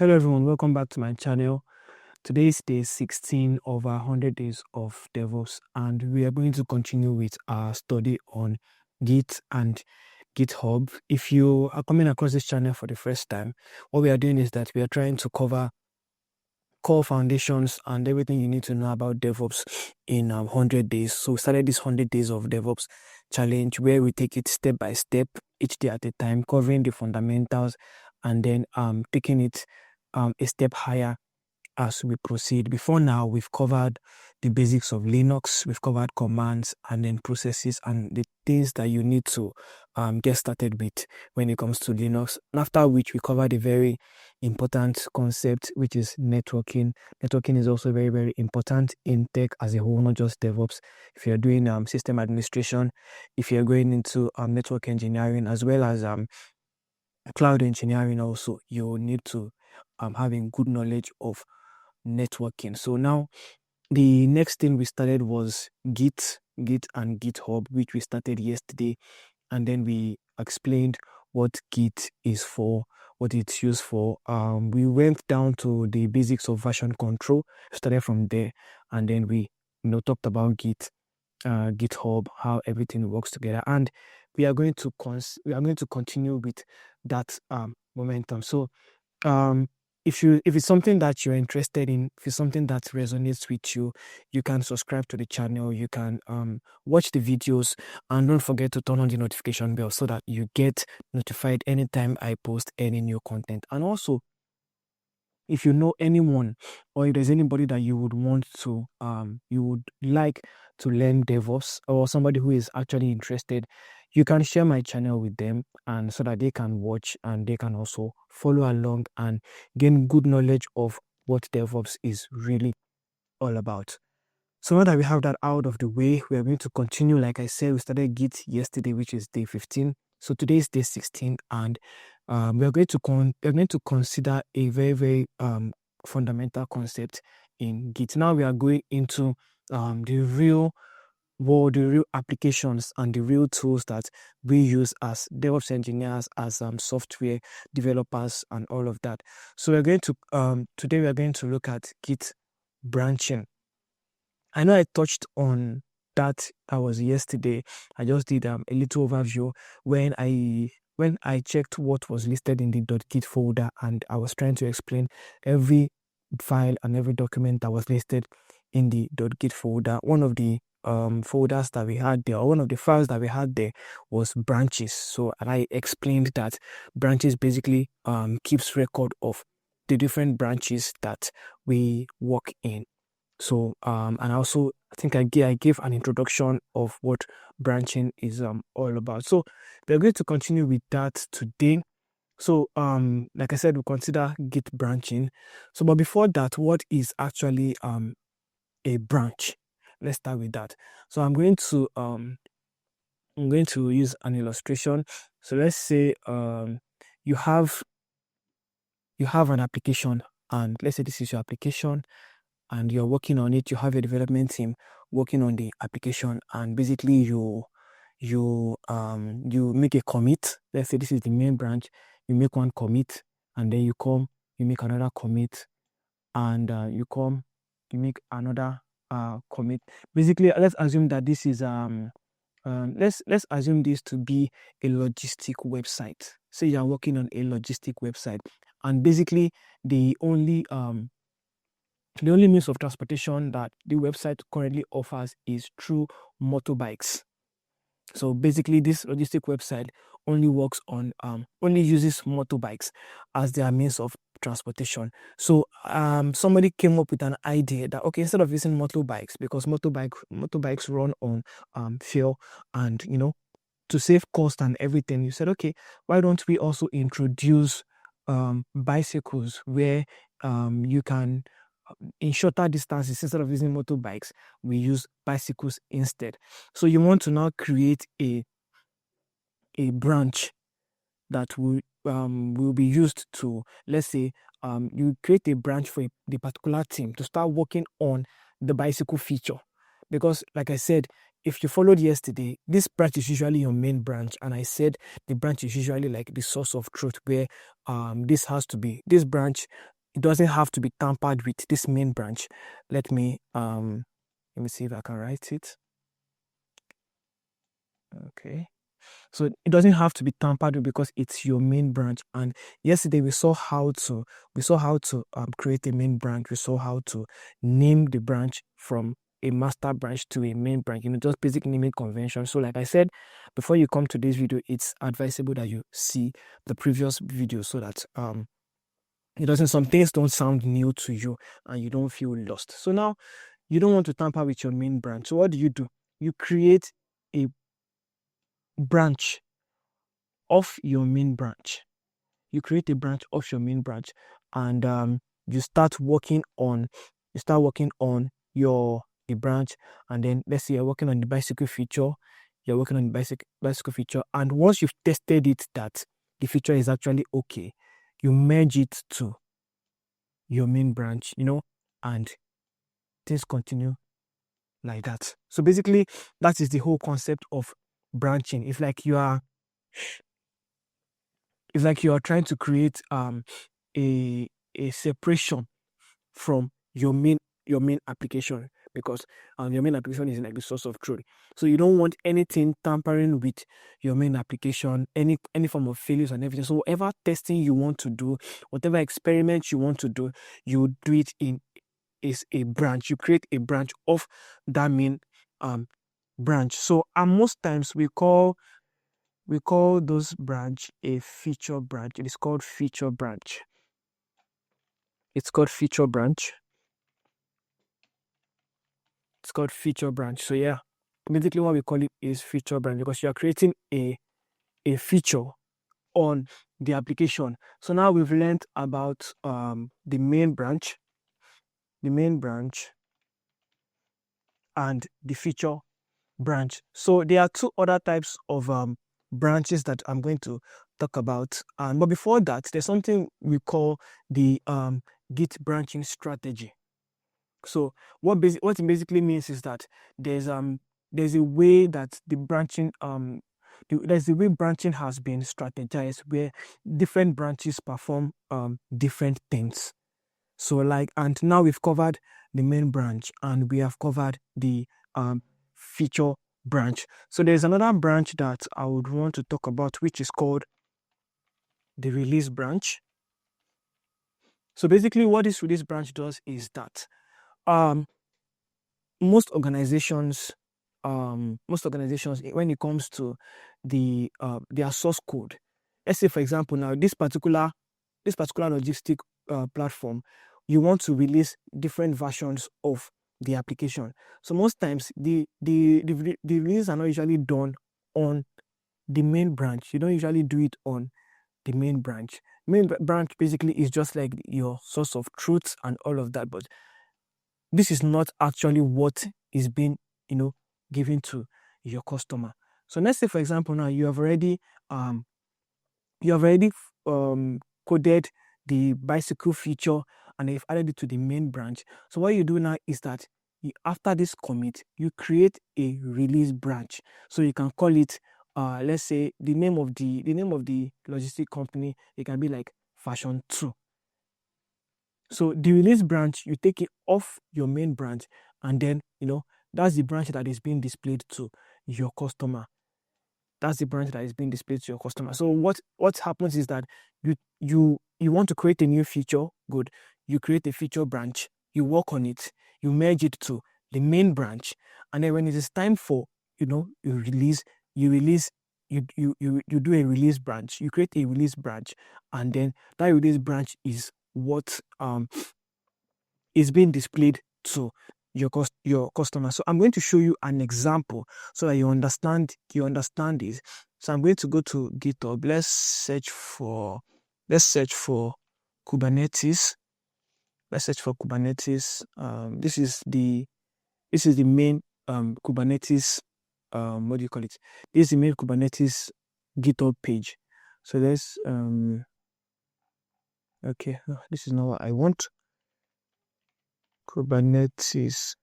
Hello everyone, welcome back to my channel. Today is day 16 of our 100 days of DevOps, and we are going to continue with our study on Git and GitHub. If you are coming across this channel for the first time, what we are doing is that we are trying to cover core foundations and everything you need to know about DevOps in 100 days. So we started this 100 days of DevOps challenge where we take it step by step, each day at a time, covering the fundamentals and then taking it a step higher as we proceed. Before now, we've covered the basics of Linux, we've covered commands and then processes and the things that you need to get started with when it comes to Linux. After which we covered a very important concept, which is networking. Networking is also very, very important in tech as a whole, not just DevOps. If you're doing system administration, if you're going into network engineering, as well as cloud engineering also, you need to having good knowledge of networking. So now the next thing we started was Git and GitHub, which we started yesterday, and then we explained what Git is for, what it's used for. We went down to the basics of version control, started from there, and then we talked about GitHub, how everything works together, and we are going to continue with that momentum. So if it's something that you're interested in, if it's something that resonates with you, you can subscribe to the channel, you can watch the videos, and don't forget to turn on the notification bell so that you get notified anytime I post any new content. And also, if you know anyone or if there's anybody that you would want to you would like to learn DevOps, or somebody who is actually interested, you can share my channel with them, and so that they can watch and they can also follow along and gain good knowledge of what DevOps is really all about. So now that we have that out of the way, we are going to continue. Like I said, we started Git yesterday, which is day 15. So today is day 16, and we are going to consider a very, very fundamental concept in Git. Now we are going into the real world, the real applications and the real tools that we use as DevOps engineers, as software developers, and all of that. So we're going to today we are going to look at Git branching. I know I touched on that was yesterday. I just did a little overview when I checked what was listed in the .git folder, and I was trying to explain every file and every document that was listed in the .git folder. One of the folders that we had there, or one of the files that we had there, was branches. So, and I explained that branches basically keeps record of the different branches that we work in. So, and also I think I gave an introduction of what branching is all about. So we're going to continue with that today. So, like I said, we'll consider Git branching. So, but before that, what is actually a branch? Let's start with that. So I'm going to use an illustration. So let's say you have an application, and let's say this is your application, and you're working on it. You have a development team working on the application, and basically you make a commit. Let's say this is the main branch. You make one commit, and then you make another commit, and you make another commit. Basically, let's assume that this is let's assume this to be a logistic website. Say you're working on a logistic website, and basically the only means of transportation that the website currently offers is through motorbikes. So basically, this logistic website only works on only uses motorbikes as their means of transportation. So somebody came up with an idea that, okay, instead of using motorbikes, because motorbikes run on fuel, and to save cost and everything, you said, okay, why don't we also introduce bicycles where you can, in shorter distances, instead of using motorbikes, we use bicycles instead. So you want to now create a branch that will be used to, let's say, you create a branch for the particular team to start working on the bicycle feature. Because like I said, if you followed yesterday, this branch is usually your main branch, and I said the branch is usually like the source of truth, where this branch, it doesn't have to be tampered with, this main branch. Let me see if I can write it. Okay. So it doesn't have to be tampered with because it's your main branch. And yesterday we saw how to create a main branch. We saw how to name the branch from a master branch to a main branch. Just basic naming convention. So like I said, before you come to this video, it's advisable that you see the previous video so that some things don't sound new to you and you don't feel lost. So now you don't want to tamper with your main branch. So what do? You create a branch of your main branch. You create a branch of your main branch, and you start working on your branch. And then let's say you're working on the bicycle feature. You're working on the bicycle feature, and once you've tested it that the feature is actually okay, you merge it to your main branch, and things continue like that. So basically, that is the whole concept of branching. It's like you are trying to create a separation from your main application, because your main application is like the source of truth. So you don't want anything tampering with your main application, any form of failures and everything. So whatever testing you want to do, whatever experiments you want to do, you do it in a branch. You create a branch of that main branch. So most times we call those branch a feature branch. It is called feature branch. It's called feature branch. So yeah, basically what we call it is feature branch, because you are creating a feature on the application. So now we've learned about the main branch and the feature branch. So there are two other types of branches that I'm going to talk about. But before that, there's something we call the Git branching strategy. So what it basically means is that there's a way that the branching there's a way branching has been strategized, where different branches perform different things. So and now we've covered the main branch and we have covered the feature branch. So there's another branch that I would want to talk about, which is called the release branch. So basically what this release branch does is that most organizations, when it comes to their source code, let's say for example now this particular logistic platform, you want to release different versions of the application. So most times the release are not usually done on the main branch. You don't usually do it on the main branch. Main branch basically is just like your source of truth and all of that, but this is not actually what is being given to your customer. So let's say for example now you have already coded the bicycle feature and you've added it to the main branch. So what you do now is that after this commit, you create a release branch. So you can call it let's say the name of the logistic company, it can be like version 2. So the release branch, you take it off your main branch, and then that's the branch that is being displayed to your customer. So what happens is that you want to create a new feature. Good. You create a feature branch, you work on it, you merge it to the main branch, and then when it is time for you do a release branch, you create a release branch, and then that release branch is what is being displayed to your customer. So I'm going to show you an example so that you understand this. So I'm going to go to GitHub. Let's search for Kubernetes. This is the main Kubernetes what do you call it? This is the main Kubernetes GitHub page. So let's okay, this is not what I want. Kubernetes.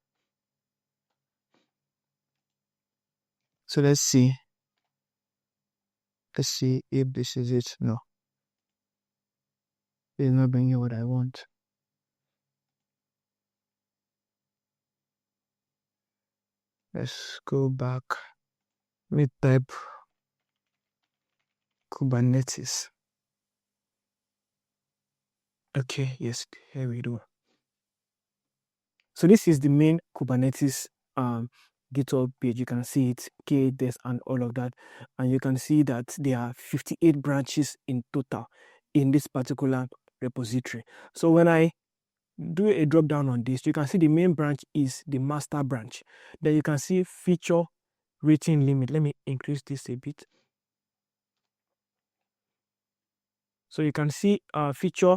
So let's see. Let's see if this is it. No, it's not bringing what I want. Let's go back. Let me type Kubernetes. Okay, yes, here we go. So this is the main Kubernetes GitHub page. You can see it, KDES and all of that. And you can see that there are 58 branches in total in this particular repository. So when I do a drop down on this, you can see the main branch is the master branch. Then you can see feature rating limit. Let me increase this a bit. So you can see feature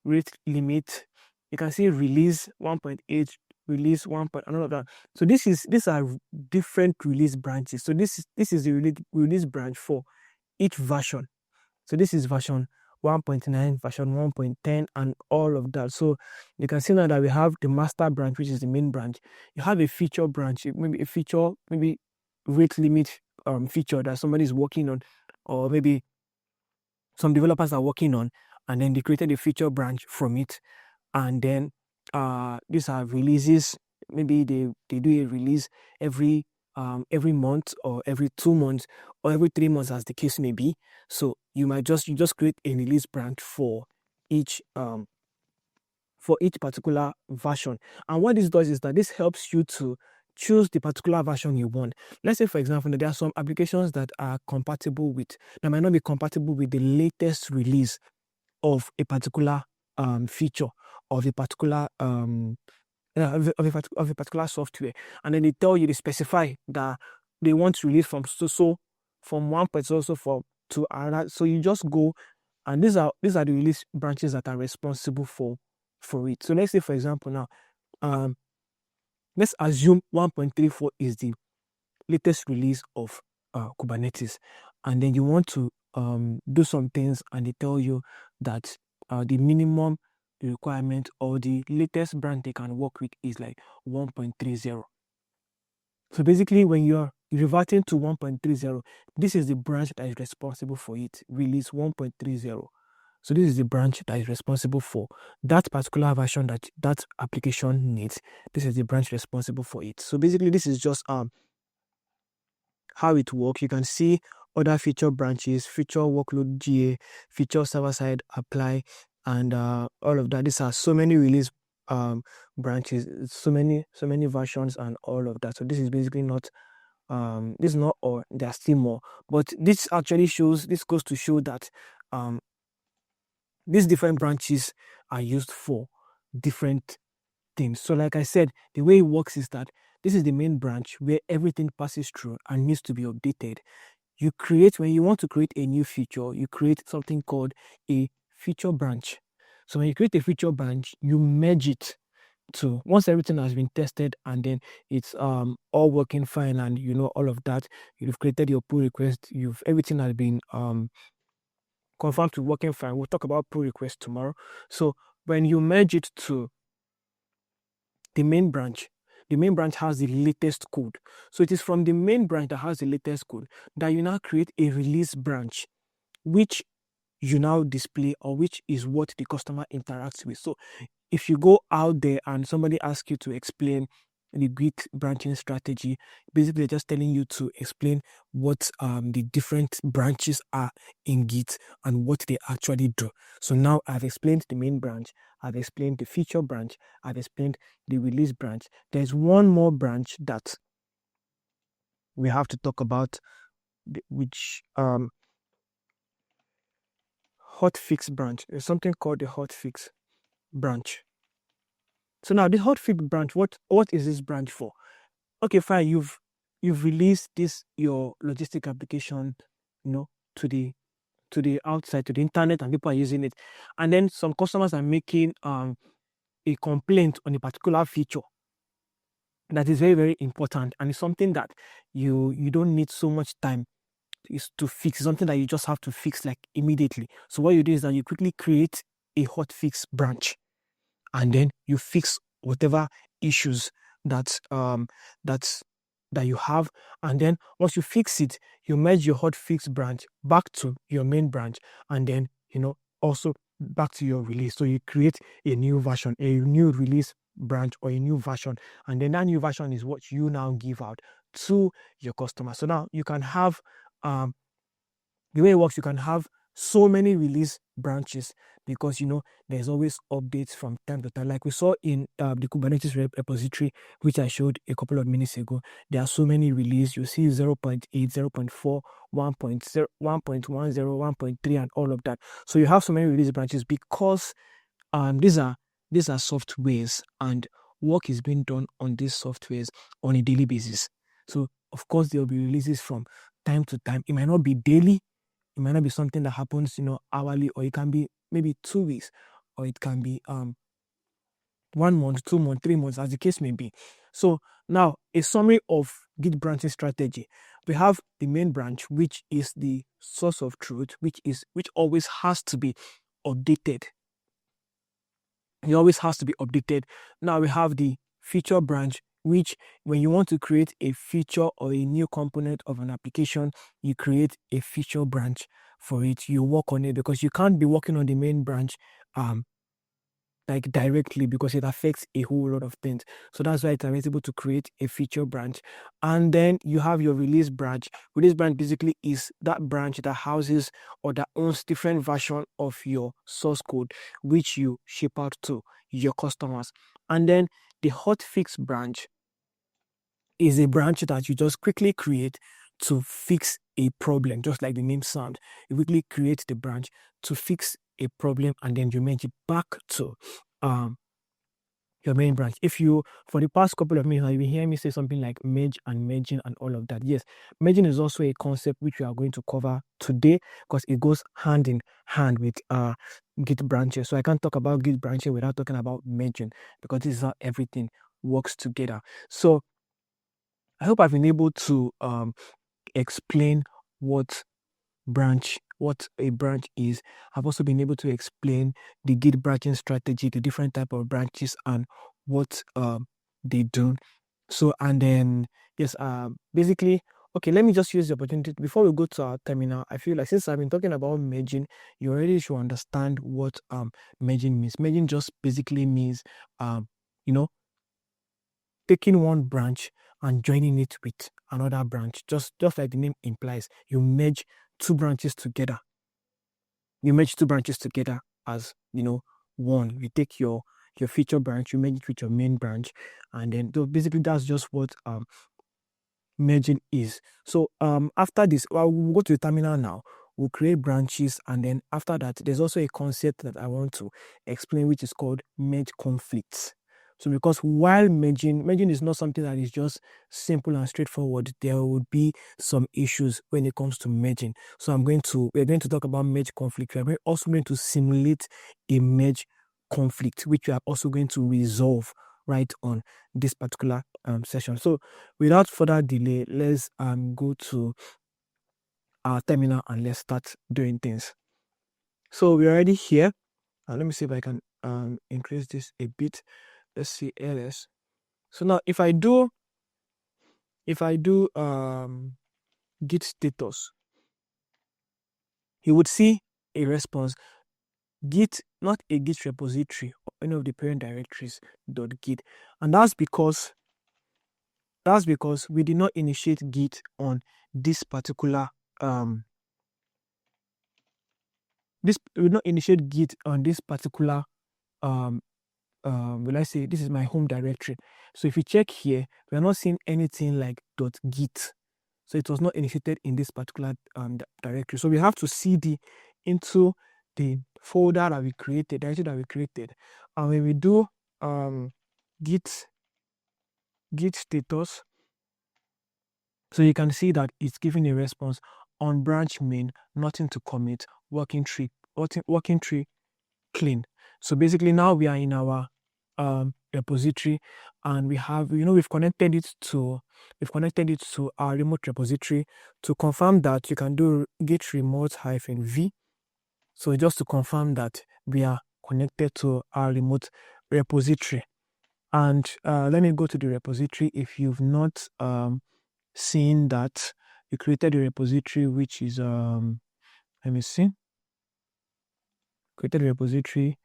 rate limit. You can see release 1.8, release 1. And all of that. So these are different release branches. So this is the release branch for each version. So this is version 1.9, version 1.10, and all of that. So you can see now that we have the master branch, which is the main branch. You have a feature branch, maybe a feature, maybe rate limit feature that somebody is working on, or maybe some developers are working on, and then they created a feature branch from it. And then these are releases. Maybe they do a release every month, or every 2 months, or every 3 months, as the case may be. So you just create a release branch for each particular version. And what this does is that this helps you to choose the particular version you want. Let's say, for example, there are some applications that might not be compatible with the latest release of a particular feature of a particular of a particular software, and then they specify that they want to release from from one point also to another. So you just go, and these are the release branches that are responsible for it. So let's say, for example, now let's assume 1.34 is the latest release of Kubernetes, and then you want to do some things, and they tell you that the minimum requirement or the latest branch they can work with is like 1.30. So basically, when you're reverting to 1.30, this is the branch that is responsible for it, release 1.30. So this is the branch that is responsible for that particular version that application needs. This is the branch responsible for it. So basically, this is just how it works. You can see other feature branches, feature workload GA, feature server-side apply, and all of that. These are so many release branches, so many versions, and all of that. So this is basically not this is not all. There are still more, but this goes to show that these different branches are used for different things. So like I said, the way it works is that this is the main branch where everything passes through and needs to be updated. When you want to create a new feature, you create something called a feature branch. So when you create a feature branch, you merge it to, once everything has been tested and then it's all working fine, and all of that, you've created your pull request, everything has been confirmed to working fine. We'll talk about pull request tomorrow. So when you merge it to the main branch has the latest code. So it is from the main branch that has the latest code that you now create a release branch, which you now display, or which is what the customer interacts with. So if you go out there and somebody asks you to explain the Git branching strategy, basically they're just telling you to explain what the different branches are in Git and what they actually do. So now I've explained the main branch, I've explained the feature branch, I've explained the release branch. There's one more branch that we have to talk about, which hotfix branch. There's something called the hotfix branch. So now the hotfix branch, what is this branch for? Okay, fine, you've released your logistic application, to the outside, to the internet, and people are using it. And then some customers are making a complaint on a particular feature that is very, very important, and it's something that you don't need so much time is to fix. Something that you just have to fix like immediately. So what you do is that you quickly create a hotfix branch, and then you fix whatever issues that that you have, and then once you fix it, you merge your hotfix branch back to your main branch, and then also back to your release. So you create a new version, a new release branch or a new version, and then that new version is what you now give out to your customer. So now you can have the way it works, you can have so many release branches because there's always updates from time to time. Like we saw in the Kubernetes repository, which I showed a couple of minutes ago. There are so many release. You see 0.8, 0.4, 1.0, 1.10, 1.3, and all of that. So you have so many release branches because these are softwares, and work is being done on these softwares on a daily basis. So of course there will be releases from time to time. It might not be daily, it might not be something that happens hourly, or it can be maybe 2 weeks, or it can be 1 month, 2 months, 3 months, as the case may be. So now a summary of Git branching strategy. We have the main branch, which is the source of truth, which always has to be updated. It always has to be updated. Now we have the feature branch, which when you want to create a feature or a new component of an application, you create a feature branch for it. You work on it because you can't be working on the main branch like directly, because it affects a whole lot of things. So that's why it's able to create a feature branch. And then you have your release branch. Release branch basically is that branch that houses or that owns different version of your source code, which you ship out to your customers. And then the hotfix branch is a branch that you just quickly create to fix a problem, just like the name sounds. You quickly create the branch to fix a problem, and then you merge it back to your main branch. If you, for the past couple of minutes, you will hear me say something like merge and merging and all of that. Yes, merging is also a concept which we are going to cover today because it goes hand in hand with Git branching. So I can't talk about Git branching without talking about merging, because this is how everything works together. So I hope I've been able to explain what a branch is. I've also been able to explain the Git branching strategy, the different type of branches, and what they do. So, and then yes, basically, okay, let me just use the opportunity before we go to our terminal. I feel like since I've been talking about merging, you already should understand what merging means. Merging just basically means taking one branch and joining it with another branch, just like the name implies. You merge two branches together. You merge two branches together as one. You take your feature branch, you merge it with your main branch, and then so basically that's just what merging is. So after this, we'll go to the terminal now. We'll create branches, and then after that, there's also a concept that I want to explain, which is called merge conflicts. So because while merging is not something that is just simple and straightforward, there would be some issues when it comes to merging. So we're going to talk about merge conflict. We're also going to simulate a merge conflict, which we are also going to resolve right on this particular session. So without further delay, let's go to our terminal and let's start doing things. So we're already here. Let me see if I can increase this a bit. Let's see ls. So now if I do git status, you would see a response git, not a git repository or any of the parent directories .git, and that's because we did not initiate git on this particular we did not initiate git on this particular will I say this is my home directory. So if you check here, we are not seeing anything like .git. So it was not initiated in this particular directory. So we have to cd into the folder that we created, directory that we created. And when we do git status, so you can see that it's giving a response on branch main, nothing to commit, working tree clean. So basically now we are in our repository, and we have we've connected it to our remote repository to confirm that you can do git remote -v. So just to confirm that we are connected to our remote repository. And let me go to the repository if you've not seeing that we created a repository which is let me see, created a repository,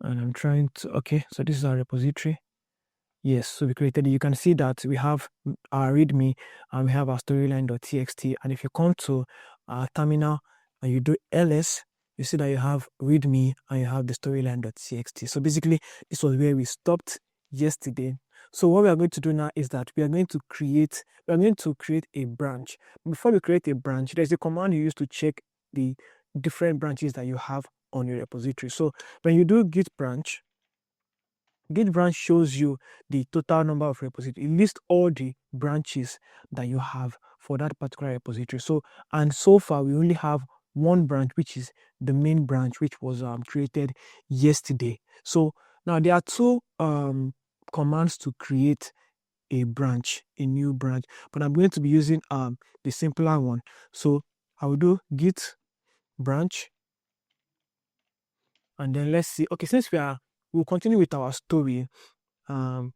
and I'm trying to, okay, so this is our repository. Yes, so we created it. You can see that we have our readme and we have our storyline.txt. And if you come to our terminal and you do ls, you see that you have readme and you have the storyline.txt. So basically, this was where we stopped yesterday. So what we are going to do now is that we are going to create a branch. Before we create a branch, there's a command you use to check the different branches that you have on your repository. So when you do git branch shows you the total number of repositories. It lists all the branches that you have for that particular repository. So far we only have one branch, which is the main branch, which was created yesterday. So now there are two commands to create a branch, a new branch, but I'm going to be using the simpler one. So I will do git branch, and then let's see. Okay, since we'll continue with our story. So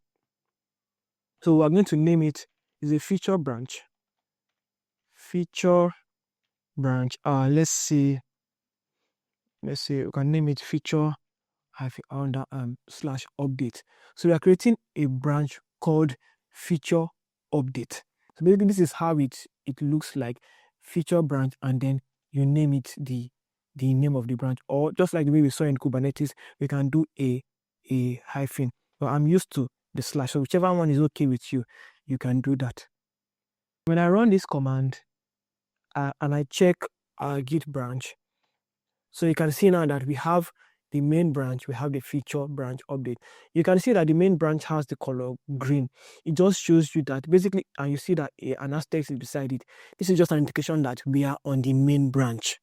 we're going to name it is a feature branch. Feature branch. Let's see. We can name it feature under slash update. So we are creating a branch called feature update. So basically, this is how it looks like, feature branch, and then you name it the name of the branch, or just like the way we saw in Kubernetes, we can do a hyphen. But I'm used to the slash, so whichever one is okay with you, you can do that. When I run this command and I check our Git branch, so you can see now that we have the main branch, we have the feature branch update. You can see that the main branch has the color green. It just shows you that basically, and you see that an asterisk is beside it. This is just an indication that we are on the main branch.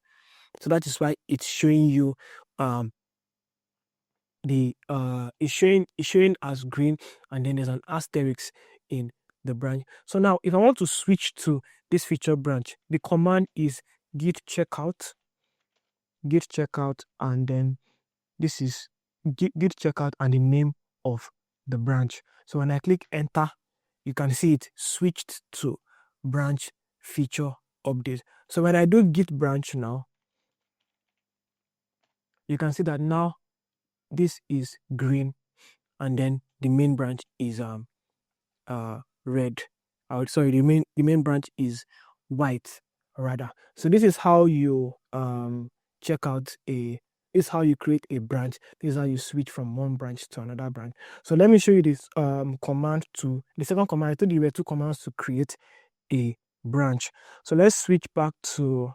So that is why it's showing you it's showing as green, and then there's an asterisk in the branch. So now if I want to switch to this feature branch, the command is git checkout, and then this is git checkout and the name of the branch. So when I click enter, you can see it switched to branch feature update. So when I do git branch now, you can see that now this is green, and then the main branch is red. Sorry, the main branch is white rather. So this is how you this is how you create a branch. This is how you switch from one branch to another branch. So let me show you this command to the second command. I told you there were two commands to create a branch. So let's switch back to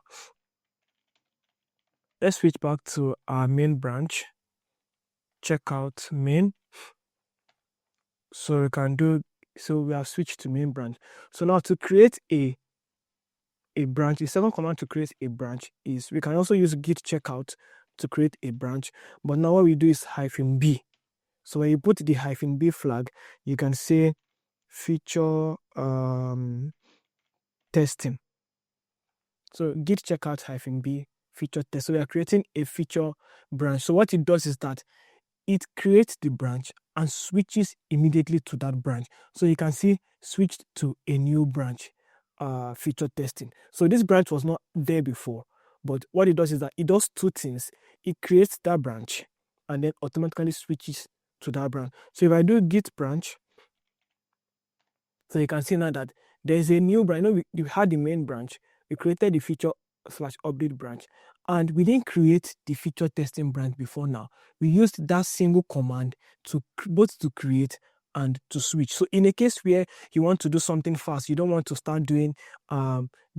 our main branch. Checkout main. So we have switched to main branch. So now to create a branch, the second command to create a branch is, we can also use git checkout to create a branch, but now what we do is -b. So when you put the -b flag, you can say feature testing. So git checkout -b feature test. So we are creating a feature branch. So what it does is that it creates the branch and switches immediately to that branch. So you can see switched to a new branch, feature testing. So this branch was not there before, but what it does is that it does two things. It creates that branch and then automatically switches to that branch. So if I do git branch, so you can see now that there's a new branch. We had the main branch, we created the feature /update branch, and we didn't create the feature testing branch before now. We used that single command to both to create and to switch. So in a case where you want to do something fast, you don't want to start doing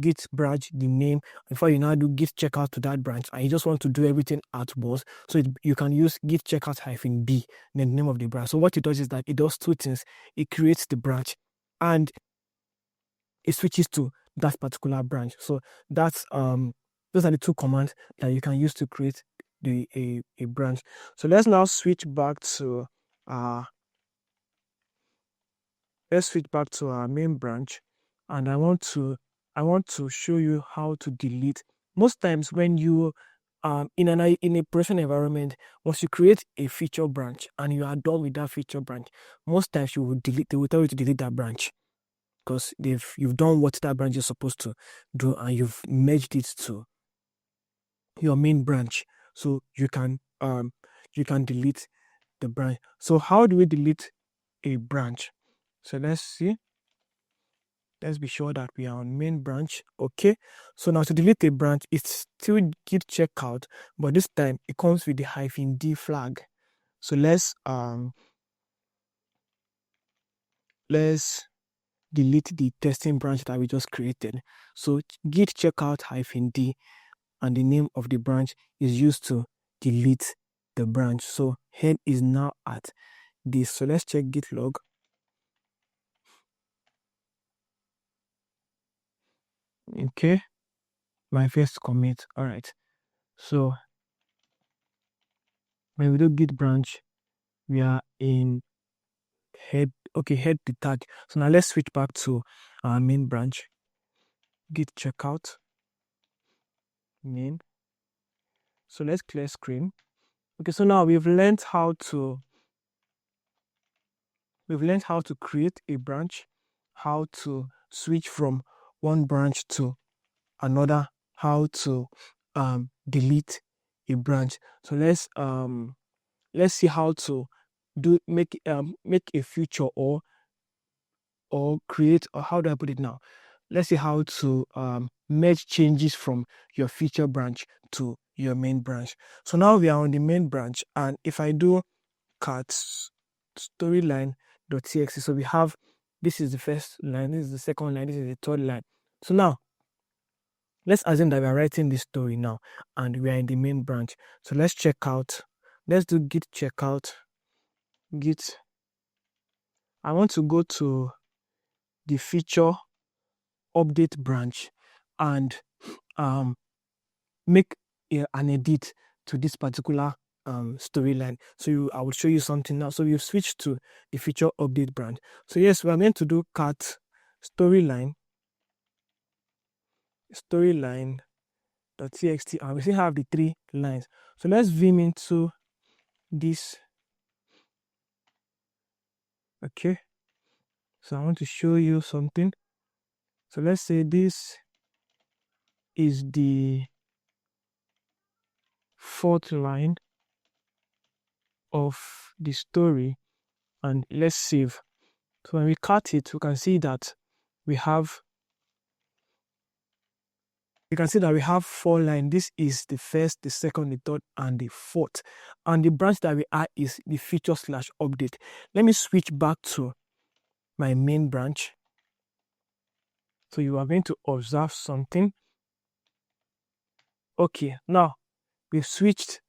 git branch, the name, before you now do git checkout to that branch, and you just want to do everything at once. So you can use git checkout -b, then the name of the branch. So what it does is that it does two things. It creates the branch and it switches to that particular branch. So that's those are the two commands that you can use to create a branch. So let's now switch back to our main branch, and I want to show you how to delete. Most times when you in a production environment, once you create a feature branch and you are done with that feature branch, most times they will tell you to delete that branch. because you've done what that branch is supposed to do, and you've merged it to your main branch. So you can delete the branch. So how do we delete a branch? So let's see. Let's be sure that we are on main branch. Okay. So now to delete a branch, it's still git checkout, but this time it comes with the -d flag. So let's delete the testing branch that we just created. So git checkout -d, and the name of the branch is used to delete the branch. So head is now at this. So let's check git log. Okay, my first commit. All right. So when we do git branch, we are in head. Okay, head the tag. So now let's switch back to our main branch. Git checkout main. So let's clear screen. Okay, so now we've learned how to create a branch, how to switch from one branch to another, how to delete a branch. So let's see how to make a feature, or create, or how do I put it now? Let's see how to merge changes from your feature branch to your main branch. So now we are on the main branch, and if I do cat storyline.txt, so we have, this is the first line, this is the second line, this is the third line. So now let's assume that we are writing this story now and we are in the main branch. So let's check out. Let's do git checkout. Git. I want to go to the feature update branch and make an edit to this particular storyline. So I will show you something now. So we've switched to the feature update branch. So yes, we are meant to do cat storyline.txt, and we still have the 3 lines. So let's zoom into this. Okay, so I want to show you something. So let's say this is the 4th line of the story, and let's save. So when we cut it, we can see that we have 4 lines. This is the first, the second, the third, and the fourth. And the branch that we are is the feature/update. Let me switch back to my main branch. So you are going to observe something. Okay, now we've switched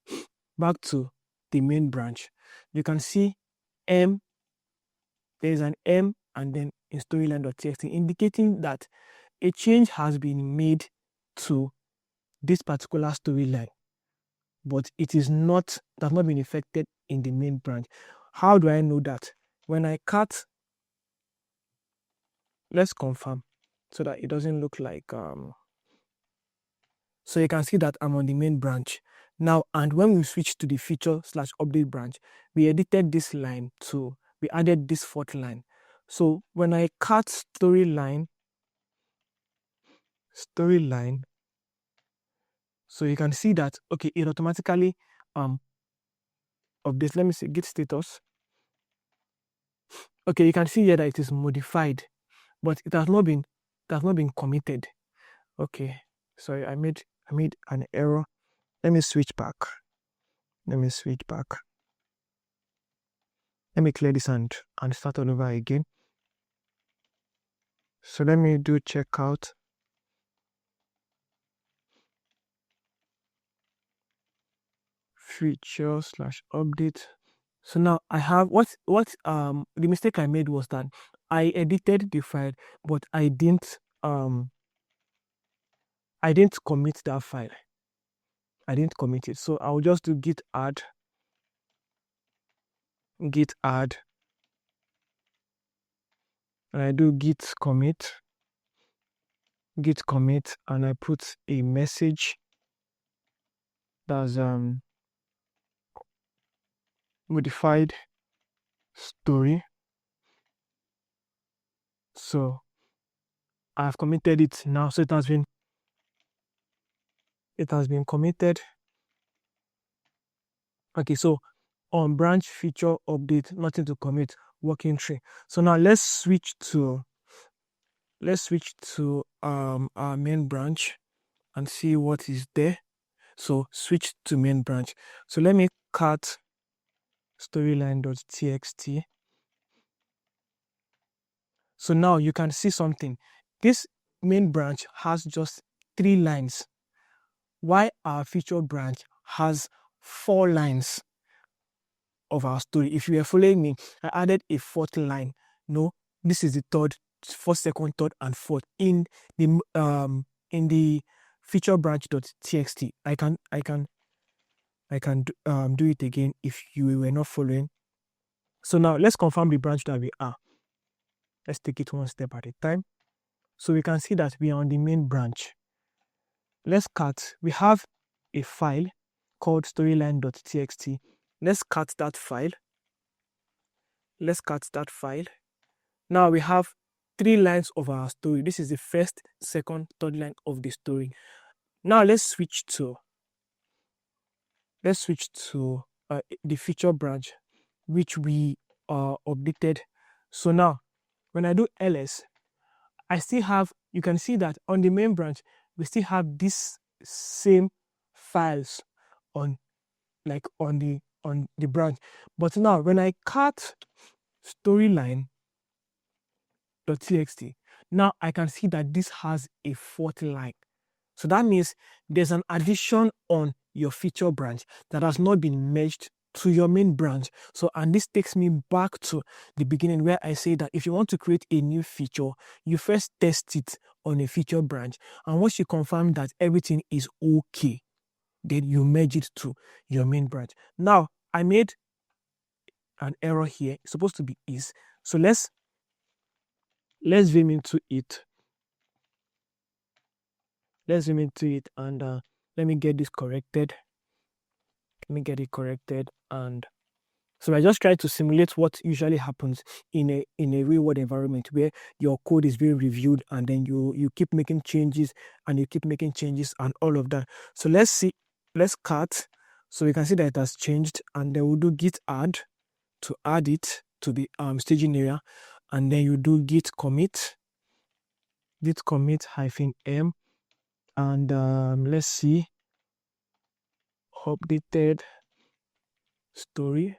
back to the main branch. You can see M, there's an M, and then in storyline.txt, indicating that a change has been made to this particular storyline, but it has not been affected in the main branch. How do I know that? When I cut, let's confirm so that it doesn't look like so you can see that I'm on the main branch now, and when we switch to the feature/update branch, we edited this line to, we added this 4th line. So when I cut storyline, so you can see that, okay, it automatically updates. Let me see, git status. Okay, you can see here that it is modified, but it has not been committed. Okay, sorry, I made an error. Let me switch back. Let me clear this and start all over again. So let me do checkout. Feature/update. So now I have the mistake I made was that I edited the file, but I didn't commit that file. I didn't commit it. So I'll just do git add, and I do git commit, and I put a message that's modified story. So I've committed it now, so it has been committed. Okay, so on branch feature update, nothing to commit, working tree. So now let's switch to our main branch and see what is there. So switch to main branch. So let me cut storyline.txt. So now you can see something. This main branch has just 3 lines, while our feature branch has 4 lines of our story. If you are following me, I added a 4th line. No, this is the third, first, second, third, and fourth in the feature branch.txt. I can do it again if you were not following. So now let's confirm the branch that we are. Let's take it one step at a time. So we can see that we are on the main branch. Let's cut. We have a file called storyline.txt. Let's cut that file. Now we have 3 lines of our story. This is the first, second, third line of the story. Now let's switch to the feature branch, which we updated. So now when I do ls, I still have, you can see that on the main branch we still have these same files on the branch. But now when I cut storyline.txt, now I can see that this has a 4th line. So that means there's an addition on your feature branch that has not been merged to your main branch. So, and this takes me back to the beginning where I say that if you want to create a new feature, you first test it on a feature branch. And once you confirm that everything is okay, then you merge it to your main branch. Now, I made an error here. It's supposed to be is. So let's zoom into it. And let me get this corrected. Let me get it corrected. And so I just try to simulate what usually happens in a real world environment where your code is being reviewed and then you keep making changes and and all of that. So let's cut. So we can see that it has changed, and then we'll do git add to add it to the staging area, and then you do git commit -m, and let's see, updated story.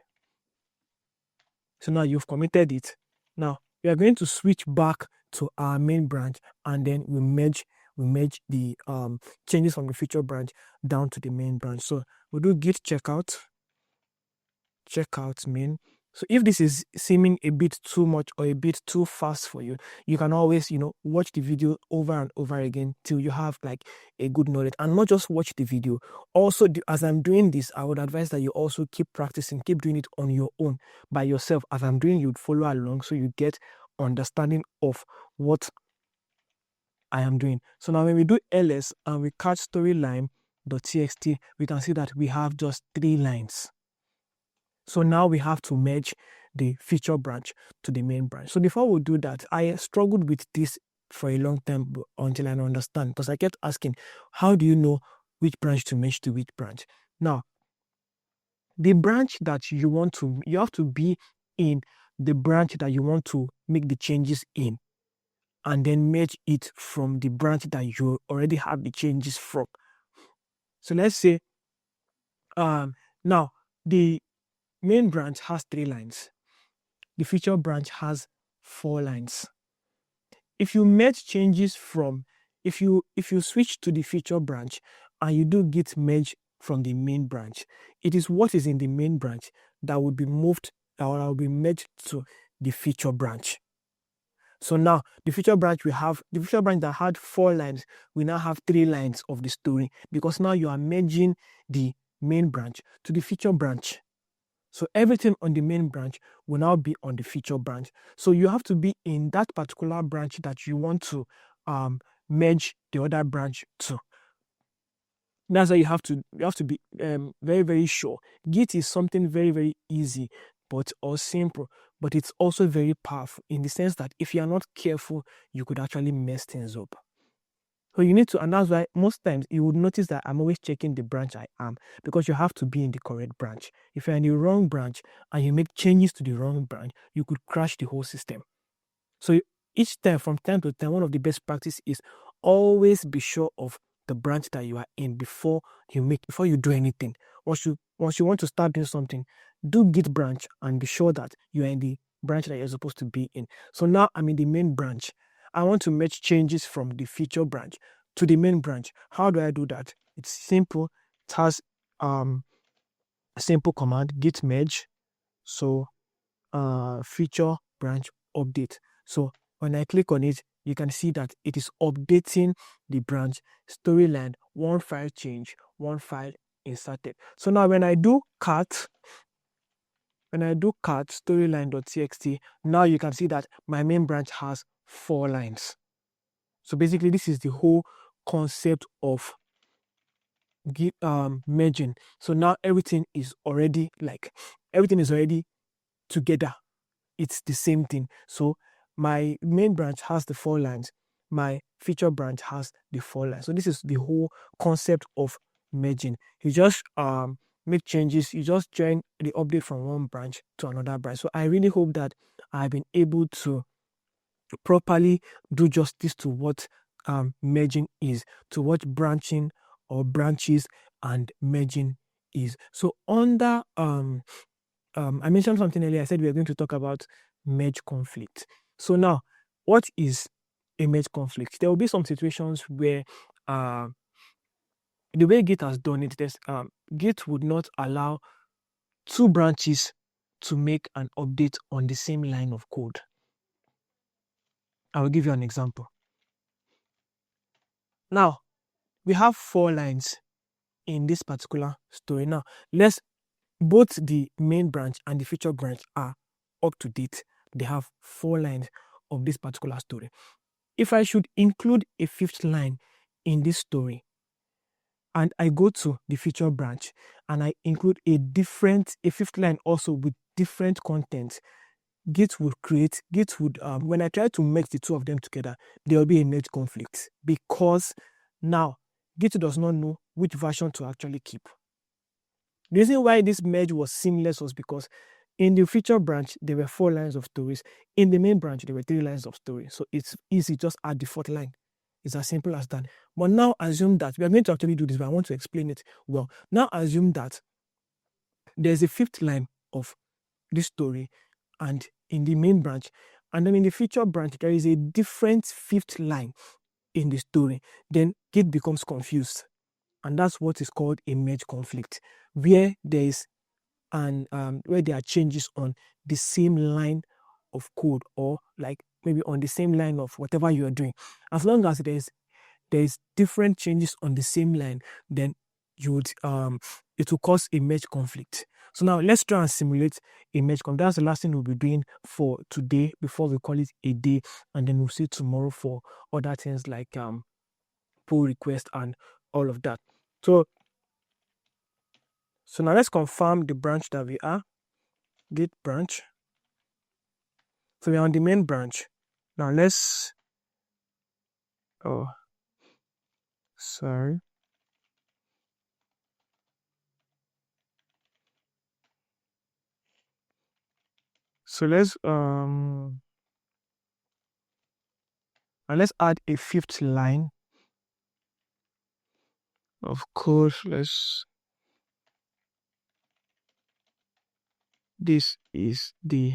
So now you've committed it. Now we are going to switch back to our main branch, and then we merge the changes from the feature branch down to the main branch. So we'll do git checkout main. So if this is seeming a bit too much or a bit too fast for you, you can always, watch the video over and over again till you have like a good knowledge. And not just watch the video. Also, as I'm doing this, I would advise that you also keep practicing, keep doing it on your own, by yourself. As I'm doing, you'd follow along so you get understanding of what I am doing. So now when we do ls and we cut storyline.txt, we can see that we have just 3 lines. So now we have to merge the feature branch to the main branch. So before we do that, I struggled with this for a long time until I understand, because I kept asking, how do you know which branch to merge to which branch? Now, the branch that you have to be in the branch that you want to make the changes in, and then merge it from the branch that you already have the changes from. So let's say, now the main branch has 3 lines. The feature branch has 4 lines. If you merge changes from, if you switch to the feature branch and you do git merge from the main branch, it is what is in the main branch that will be moved, or will be merged to the feature branch. So now the feature branch that had 4 lines, we now have 3 lines of the story, because now you are merging the main branch to the feature branch. So everything on the main branch will now be on the feature branch. So you have to be in that particular branch that you want to merge the other branch to. That's why you have to be very, very sure. Git is something very, very easy or simple, but it's also very powerful in the sense that if you are not careful, you could actually mess things up. So you need to, and that's why most times you would notice that I'm always checking the branch I am, because you have to be in the correct branch. If you're in the wrong branch and you make changes to the wrong branch, you could crash the whole system. So each time, from time to time, one of the best practice is always be sure of the branch that you are in before you do anything. Once you want to start doing something, do Git branch and be sure that you are in the branch that you're supposed to be in. So now I'm in the main branch. I want to make changes from the feature branch to the main branch. How do I do that? It's simple. It has a simple command, git merge. So feature branch update. So when I click on it, you can see that it is updating the branch storyline, one file change, one file inserted. So now when I do cat storyline.txt, now you can see that my main branch has 4 lines. So basically, this is the whole concept of merging. So now everything is already together. It's the same thing. So my main branch has the 4 lines. My feature branch has the 4 lines. So this is the whole concept of merging. You just make changes. You just join the update from one branch to another branch. So I really hope that I've been able to properly do justice to what merging is, to what branching or branches and merging is. So under I mentioned something earlier. I said we are going to talk about merge conflict. So now, what is a merge conflict? There will be some situations where the way Git has done it, Git would not allow 2 branches to make an update on the same line of code. I will give you an example. Now, we have 4 lines in this particular story. Now, both the main branch and the feature branch are up to date. They have 4 lines of this particular story. If I should include a 5th line in this story, and I go to the feature branch and I include a 5th line also with different content, Git would, when I try to mix the two of them together, there will be a merge conflict, because now Git does not know which version to actually keep. The reason why this merge was seamless was because in the feature branch, there were 4 lines of stories. In the main branch, there were 3 lines of story. So it's easy, just add the 4th line. It's as simple as that. But now assume that, we are going to actually do this, but I want to explain it well. Now assume that there's a 5th line of this story, and in the main branch, and then in the feature branch, there is a different 5th line in the story. Then Git becomes confused. And that's what is called a merge conflict, where there is where there are changes on the same line of code, or like maybe on the same line of whatever you are doing. As long as there's different changes on the same line, then it will cause a merge conflict. So now let's try and simulate a merge conflict. That's the last thing we'll be doing for today before we call it a day, and then we'll see tomorrow for other things like pull request and all of that. So now let's confirm the branch that we are. Git branch. So we're on the main branch. Now let's So let's and let's add a 5th line of code. This is the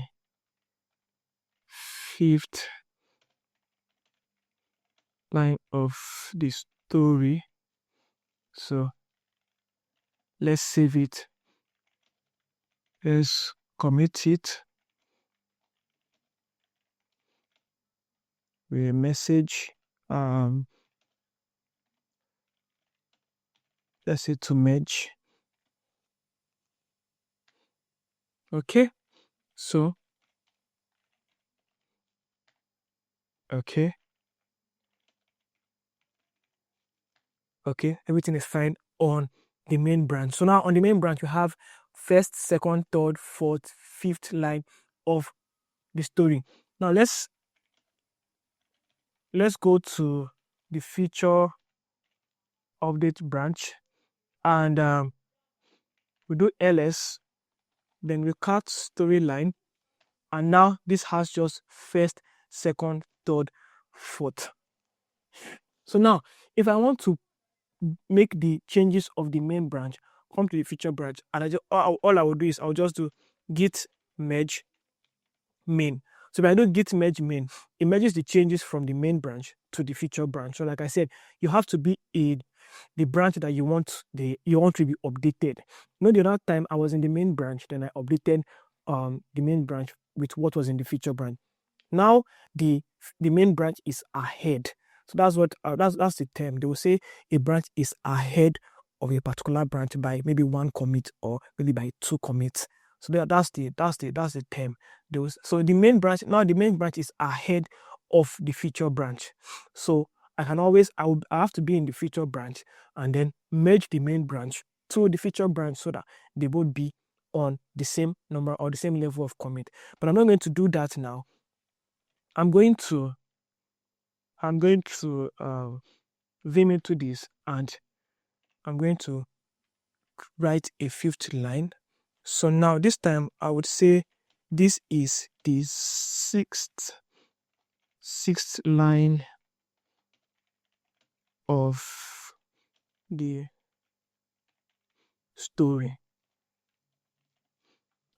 5th line of the story. So let's save it. Let's commit it with a message. Let's say to merge. Okay. So okay, everything is fine on the main branch. So now on the main branch, you have 1st, 2nd, 3rd, 4th, 5th line of the story. Now let's go to the feature update branch, and we do ls, then we cut storyline, and now this has just first, second, third, fourth. So now if I want to make the changes of the main branch come to the feature branch, and all I will do is I'll just do git merge main. So if I do git merge main, it merges the changes from the main branch to the feature branch. So like I said, you have to be in the branch that you want to be updated. The other time I was in the main branch, then I updated the main branch with what was in the feature branch. Now the main branch is ahead. So that's what that's the term. They will say a branch is ahead of a particular branch by maybe one commit or maybe by 2 commits. So that's the term. So the main branch is ahead of the feature branch. So I have to be in the feature branch and then merge the main branch to the feature branch so that they both be on the same number or the same level of commit. But I'm not going to do that now. I'm going to vim into this, and I'm going to write a 5th line. So now this time I would say this is the sixth line of the story.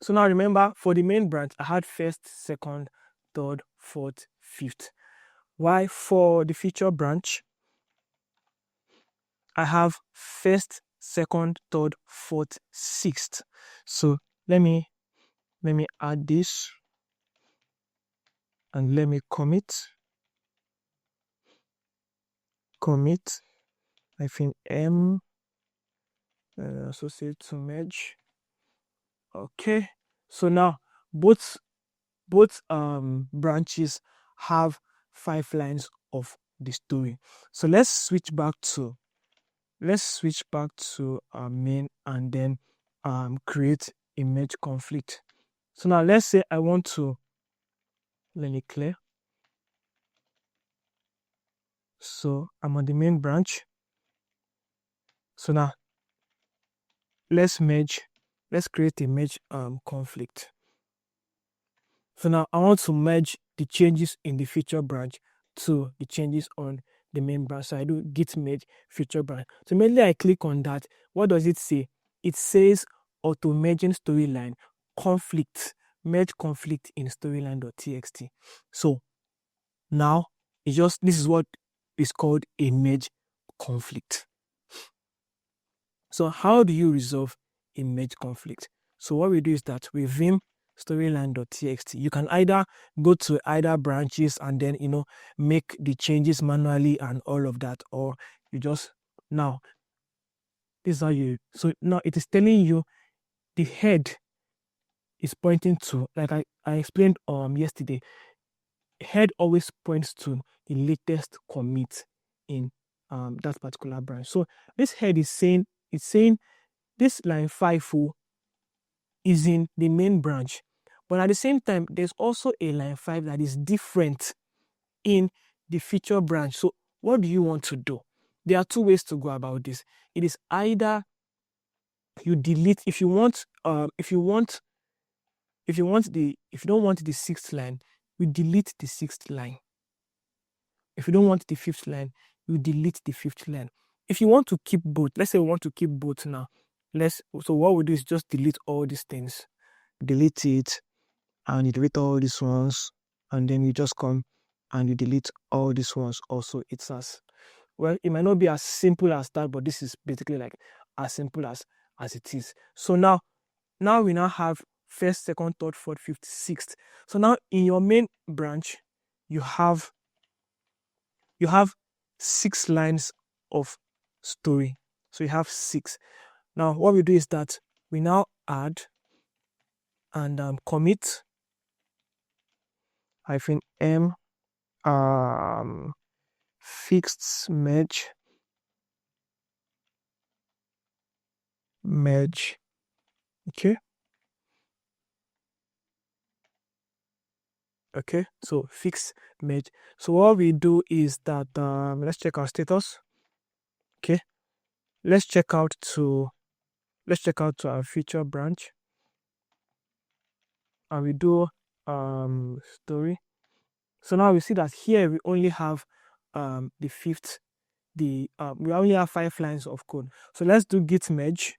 So now remember, for the main branch I had first, second, third, fourth, fifth. Why for the feature branch I have first, second, third, fourth, sixth. So let me add this and let me commit -m associate to merge. Okay, so now both branches have 5 lines of the story. So let's switch back to main and then create a merge conflict. So now let's say I want to, let me clear. So I'm on the main branch. So now let's create a merge conflict. So now I want to merge the changes in the feature branch to the changes on the main branch. So I do git merge feature branch. So immediately I click on that, what does it say? It says auto merging storyline conflict, merge conflict in storyline.txt. So now this is what is called a merge conflict. So how do you resolve a merge conflict? So what we do is that we vim storyline.txt. You can either go to either branches and then make the changes manually and all of that, or you just now this is how you. So now it is telling you the head is pointing to, like I explained yesterday, head always points to the latest commit in that particular branch. So this head is saying this line 5 is in the main branch, but at the same time there's also a line 5 that is different in the feature branch. So what do you want to do? There are 2 ways to go about this. It is either you delete, if you don't want the 6th line, you delete the 6th line. If you don't want the 5th line, you delete the 5th line. If you want to keep both, let's say we want to keep both now. So what we do is just delete all these things. Delete it, and you delete all these ones, and then you just come and you delete all these ones also. It's it might not be as simple as that, but this is basically like as simple as it is. So now we now have first, second, third, fourth, fifth, sixth. So now in your main branch you have 6 lines of story. So you have 6. Now what we do is that we now add and commit -m fixed merge okay. Okay, so fix merge. So what we do is that let's check our status. Okay, let's check out to our feature branch, and we do story. So now we see that here we only have the fifth, we only have 5 lines of code. So let's do git merge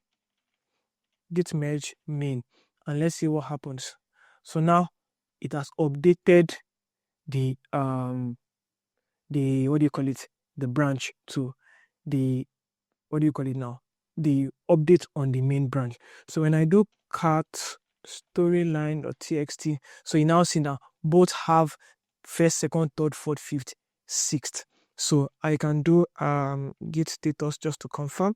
main, and let's see what happens. So now it has updated the what do you call it, the branch to the, what do you call it now, the update on the main branch. So when I do cat storyline.txt, so you now see that both have first, second, third, fourth, fifth, sixth. So I can do git status just to confirm.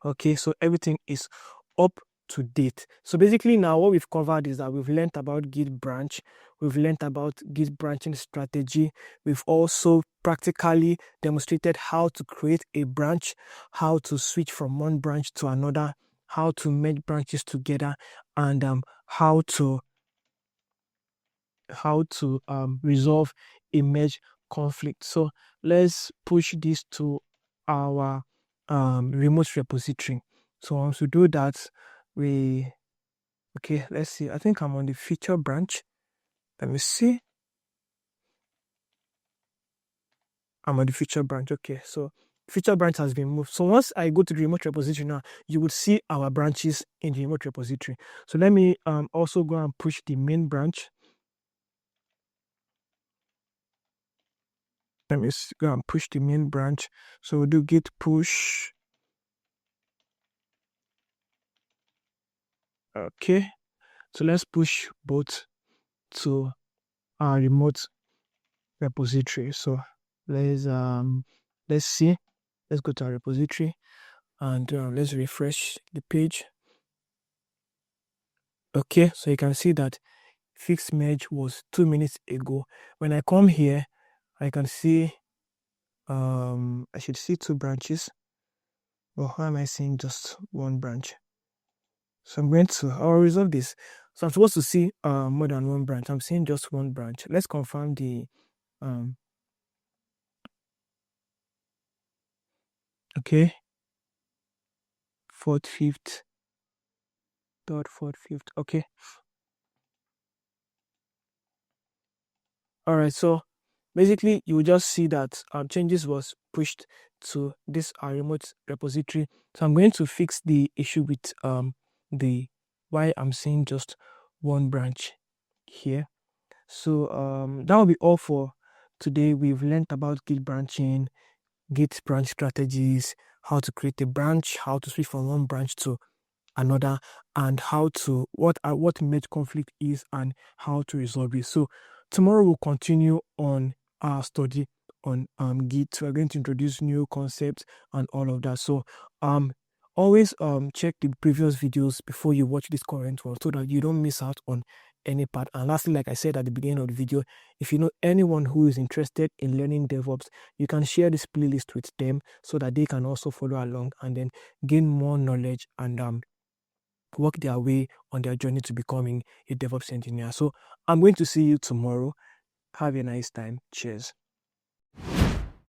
Okay, so everything is up to date. So basically now what we've covered is that we've learned about Git branch, we've learned about Git branching strategy, we've also practically demonstrated how to create a branch, how to switch from one branch to another, how to merge branches together, and how to resolve a merge conflict. So let's push this to our remote repository. So once we do that, okay, let's see. I think I'm on the feature branch. Let me see. I'm on the feature branch. Okay, so feature branch has been moved. So once I go to the remote repository now, you would see our branches in the remote repository. So let me also go and push the main branch. Let me go and push the main branch. So we'll do git push. Okay, so let's push both to our remote repository. So let's see. Let's go to our repository and let's refresh the page. Okay, so you can see that fixed merge was 2 minutes ago. When I come here, I can see I should see 2 branches. Well, why am I seeing just 1 branch? So I'll resolve this. So I'm supposed to see more than 1 branch. I'm seeing just 1 branch. Let's confirm the okay, fourth, fifth, third, fourth, fifth. Okay. All right. So basically, you will just see that changes was pushed to this remote repository. So I'm going to fix the issue with the why I'm seeing just 1 branch here. So that will be all for today. We've learned about Git branching, Git branch strategies, how to create a branch, how to switch from one branch to another, and what merge conflict is and how to resolve it. So tomorrow we'll continue on our study on Git. We're going to introduce new concepts and all of that. So always check the previous videos before you watch this current one so that you don't miss out on any part. And lastly, like I said at the beginning of the video, if you know anyone who is interested in learning DevOps, you can share this playlist with them so that they can also follow along and then gain more knowledge and work their way on their journey to becoming a DevOps engineer. So I'm going to see you tomorrow. Have a nice time. Cheers.